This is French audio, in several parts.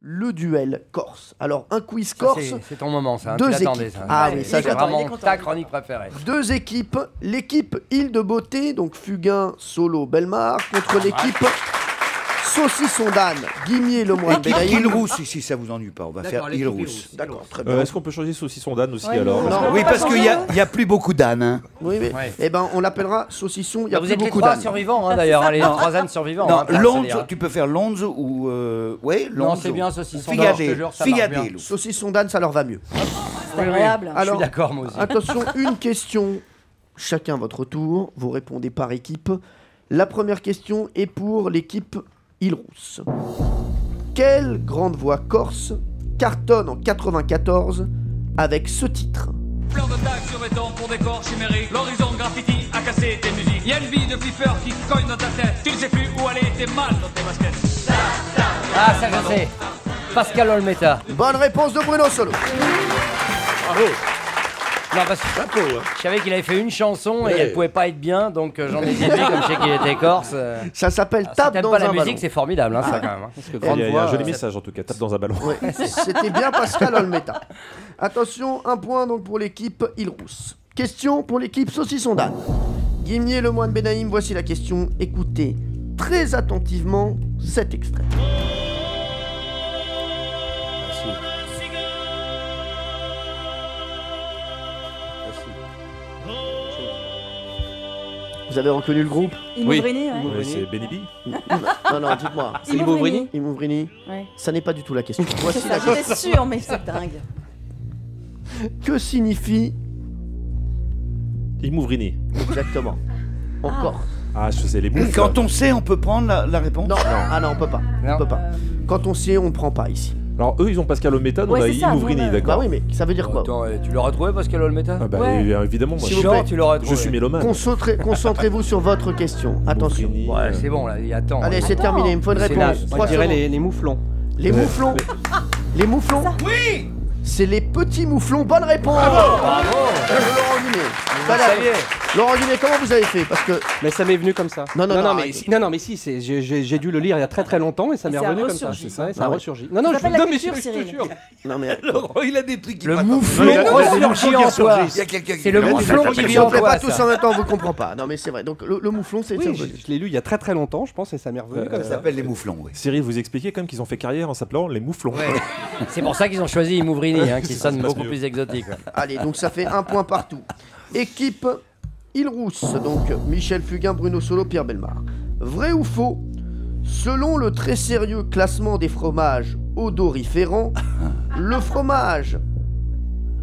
le duel corse. Alors, un quiz corse. C'est ton moment, ça. Deux Tu l'attendais, équipes. ça. Ah oui, ça, c'est vraiment ta chronique préférée. Deux équipes. L'équipe Île de Beauté, donc Fugain, Solo, Belmar, contre l'équipe Saucisson d'Âne, Guimier, Lemoine, Bénaïm. Île Rousse, si ça vous ennuie pas, on va faire Île Rousse. D'accord, très bien. Est-ce qu'on peut changer Saucisson d'Âne aussi alors? Non. Oui, parce qu'il n'y a plus beaucoup d'ânes. Hein. Oui, mais eh ben, on l'appellera Saucisson, il y a Vous plus êtes les beaucoup trois d'ânes. survivants, hein, d'ailleurs, les trois ânes survivants. Non, hein, pour Lonze, accélérer. tu peux faire Lonze ou... ouais, Non, Lonze. c'est bien, Saucisson d'Âne, je te Figadé, jure, ça marche bien. Figadé. Saucisson d'Âne, ça leur va mieux. C'est agréable. Je suis d'accord, moi aussi. Attention, une question, chacun votre tour, vous répondez par équipe. La première question est pour l'équipe Île Rousse. Quelle grande voix corse cartonne en 94 avec ce titre? Fleur de tag sur béton pour décor chimérique. L'horizon graffiti a cassé tes musiques. Y'a une vie de flipper qui cogne dans ta tête. Tu ne sais plus où aller, t'es mal dans tes baskets. Ah, ça je sais. Pascal Olmeta. Bonne réponse de Bruno Solo. Bravo. Non, parce que je savais qu'il avait fait une chanson et elle pouvait pas être bien, donc j'en ai déduit comme je sais qu'il était corse. Ça s'appelle Si Tape t'aimes dans pas un la ballon. musique, c'est formidable, hein, ça quand même. Hein. Il y a un joli message en tout cas, tape dans un ballon. Ouais, c'était bien Pascal Olmeta. Attention, un point donc pour l'équipe Île Rousse. Question pour l'équipe Saucisson d'Âne. Guimier, Lemoine, Bénaïm, voici la question. Écoutez très attentivement cet extrait. Vous avez reconnu le groupe? Imouvrini, ouais. Ouais, c'est Benny B. Non, non, dites-moi. Imouvrini. Imouvrini. Ouais. Ça n'est pas du tout la question. Voici C'est la ça, question. j'étais sûre, mais c'est dingue. Que signifie Imouvrini. exactement encore? Ah, je sais les moufles. Quand on sait, on peut prendre la réponse. Non, ah non, on peut pas. Non. On peut pas. Quand on sait, on ne prend pas ici. Alors eux, ils ont Pascal Olmeta, nous Ouais, on a c'est ça, Imouvrini, nous, on a- Bah d'accord. oui, mais ça veut dire quoi? Attends, tu l'auras trouvé Pascal Olmeta? Ah bah Ouais. évidemment, moi S'il vous Genre, plaît. tu l'auras trouvé. je suis mélomane. Concentrez-vous sur votre question. Attention. Imouvrini, Ouais, c'est bon, là, il attend. Allez, c'est terminé. Il me faut une C'est réponse. naze. Trois secondes. les mouflons. Les mouflons. Les mouflons. Oui. C'est les petits mouflons. Bonne réponse. Bravo. Laurent Guimet. Laurent Guimet, comment vous avez fait? Parce que Mais ça m'est venu comme ça. Non, mais arrête. si, non, mais si, j'ai dû le lire il y a très très longtemps et ça m'est ça a revenu comme ça. ressurgi. C'est ça, et ça Ah a ouais. ressurgi. Non, non, Ça je s'appelle non, la mais culture, je te Cyril. jure. non mais Laurent, il a des trucs qui Le passent. mouflon ressurgit en toi. Il y a quelqu'un qui C'est le fait- mouflon qui s'il vit vous en plaît, toi, pas tous ça. en même temps, on vous comprend pas. Non mais c'est vrai. Donc le mouflon, c'est Oui, revenu. je l'ai lu il y a très très longtemps, je pense, et ça m'est revenu comme Ça ça. s'appelle les mouflons, oui. Cyril, vous expliquez quand même qu'ils ont fait carrière en s'appelant les mouflons. Ouais. C'est pour ça qu'ils ont choisi Imouvrini, hein, qui sonne passe beaucoup mieux. plus exotique. Ouais. Allez, donc ça fait un point partout. Équipe Île Rousse, donc Michel Fugain, Bruno Solo, Pierre Bellemare. Vrai ou faux? Selon le très sérieux classement des fromages odoriférants, le fromage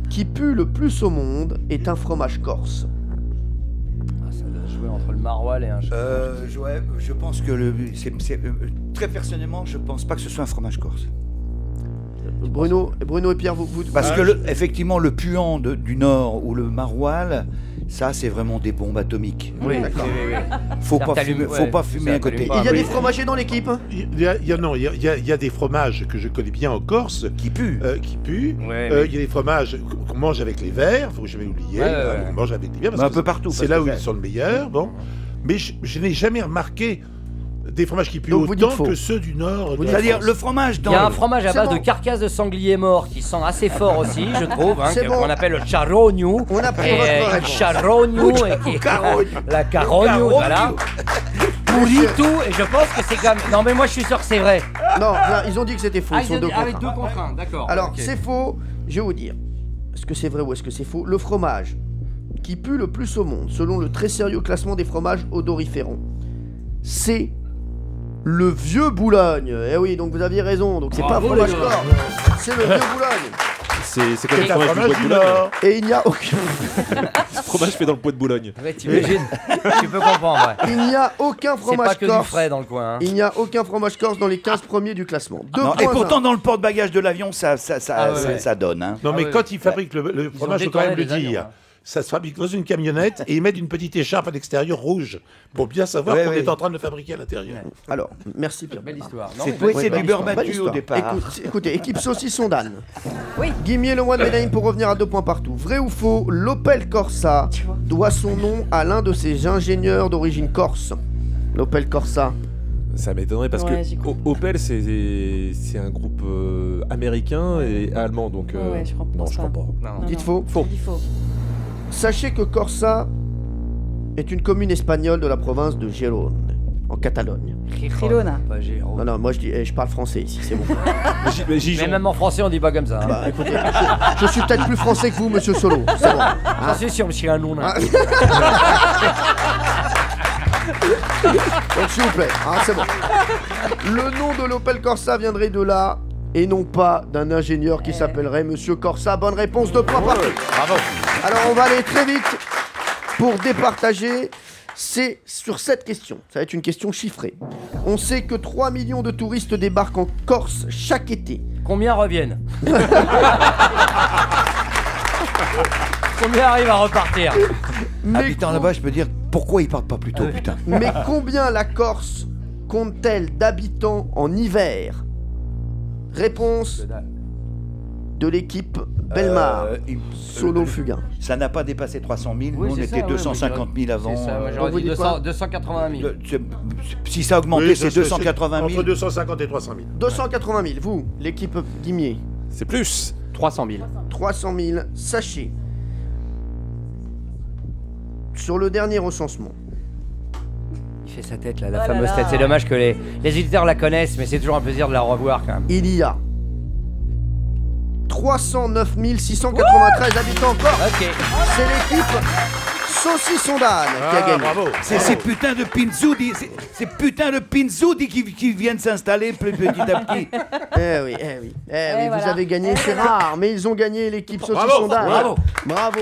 qui pue le plus au monde est un fromage corse. Ah, ça doit jouer entre le maroilles et un Je pense que très personnellement, je pense pas que ce soit un fromage corse. Bruno et Pierre, vous Parce que effectivement, le puant du Nord ou le maroilles, ça c'est vraiment des bombes atomiques. Oui, D'accord. Faut pas t'allume, fumer, faut ouais, pas fumer ça à côté. t'allume pas. il y a des fromagers dans l'équipe? Il y a des fromages que je connais bien en Corse Qui pue. qui puent. Ouais, Il y a des fromages qu'on mange avec les verres, faut jamais oublier. Ouais, ouais, ouais. On mange avec les verres Mais parce un que peu partout, c'est parce là que où ça- ils sont le meilleur. Bon, mais je n'ai jamais remarqué des fromages qui puent Donc vous dites autant faux. que ceux du Nord. de la C'est-à-dire France. le fromage Il dans y a un le- fromage à C'est base bon. de carcasse de sanglier mort qui sent assez fort aussi, je trouve, hein, C'est bon. qu'on appelle le charogno. On a pris Et votre le réponse. charogno et qui la carogno, voilà. Pourritou, et je pense que c'est quand même. Non, mais moi je suis sûr que c'est vrai. Non, ils ont dit que c'était faux. Ils sont deux avec contre un. 2 contre 1, d'accord. Alors, ok. c'est faux. Je vais vous dire. Est-ce que c'est vrai ou est-ce que c'est faux? Le fromage qui pue le plus au monde, selon le très sérieux classement des fromages odoriférants, c'est le vieux Boulogne. Eh oui, donc vous aviez raison. Donc c'est pas un fromage corse, c'est le vieux Boulogne. C'est comme le C'est un fromage du fromage bois de du Boulogne. Nord. Et il n'y a aucun, Le fromage fait dans le bois de Boulogne. Ouais, t'imagines. Tu peux comprendre, ouais. il n'y a aucun C'est pas fromage que du corse. frais dans le coin. Hein. Il n'y a aucun fromage corse dans les 15 premiers du classement. Non, et pourtant dans le porte-bagages de l'avion, ça ouais. ça donne. Hein. Non, mais Ah oui, quand ils fabriquent le Ils fromage, ont il faut quand même le détourné les dire. avions, hein. Ça se fabrique dans une camionnette et ils mettent une petite écharpe à l'extérieur rouge pour bien savoir Ouais, qu'on ouais. est en train de le fabriquer à l'intérieur. Alors, merci Pierre. Belle histoire. Non, C'est mais- oui, c'est belle du beurre histoire, belle battu au histoire. départ. Écoutez, équipe Saucisson d'Âne. Oui. Guimier, Lemoine, Bénaïm pour revenir à 2 points partout. Vrai ou faux, l'Opel Corsa Tu vois. doit son nom à l'un de ses ingénieurs d'origine corse. L'Opel Corsa. Ça m'étonnerait parce Ouais, j'y que crois. Opel c'est un groupe américain et allemand donc. Ouais, je crois non, je crois pas. Non, Dites non. faux. Il faut. Sachez que Corsa est une commune espagnole de la province de Gérone, en Catalogne. Trilona. Pas Gérone. Non, non, moi je parle français ici, c'est bon. Mais Gijon. Mais même en français, on dit pas comme ça. Hein. Bah écoutez, je suis peut-être plus français que vous, monsieur Solo. C'est bon. J'en suis sûr, monsieur Hanouna. Donc s'il vous plaît, c'est bon. Le nom de l'Opel Corsa viendrait de là et non pas d'un ingénieur qui s'appellerait Monsieur Corsa. Bonne réponse de point par Bravo. Alors on va aller très vite pour départager. C'est sur cette question. Ça va être une question chiffrée. On sait que 3 millions de touristes débarquent en Corse chaque été. Combien reviennent? Combien arrivent à repartir? Habitant là-bas, je peux dire pourquoi ils partent pas plus tôt, putain. Mais combien la Corse compte-t-elle d'habitants en hiver? Réponse de l'équipe Belmar. Solo Fugain. Ça n'a pas dépassé 300 000. Oui, Nous, on c'est était ça, 250 000 avant. C'est ça, moi on j'aurais vous dit dit quoi 280 000. Si ça a augmenté, Oui, c'est ça, 280 000. Entre 250 et 300 000. 280 000. Vous, l'équipe Guimier. C'est plus. 300 000. 300 000. Sachez, sur le dernier recensement, Il fait sa tête là, la Oh là fameuse là. tête. C'est dommage que les éditeurs la connaissent, mais c'est toujours un plaisir de la revoir quand même. il y a 309 693 habitants en Corse. Ok. C'est l'équipe Saucisson d'âne qui a gagné. Bravo. C'est ces putains de Pinzoudi, ces putains de Pinzoudi qui viennent s'installer petit à petit. Eh oui, eh oui, eh oui, vous voilà. avez gagné, c'est rare, mais ils ont gagné l'équipe Saucisson Bravo, d'âne. bravo. Bravo.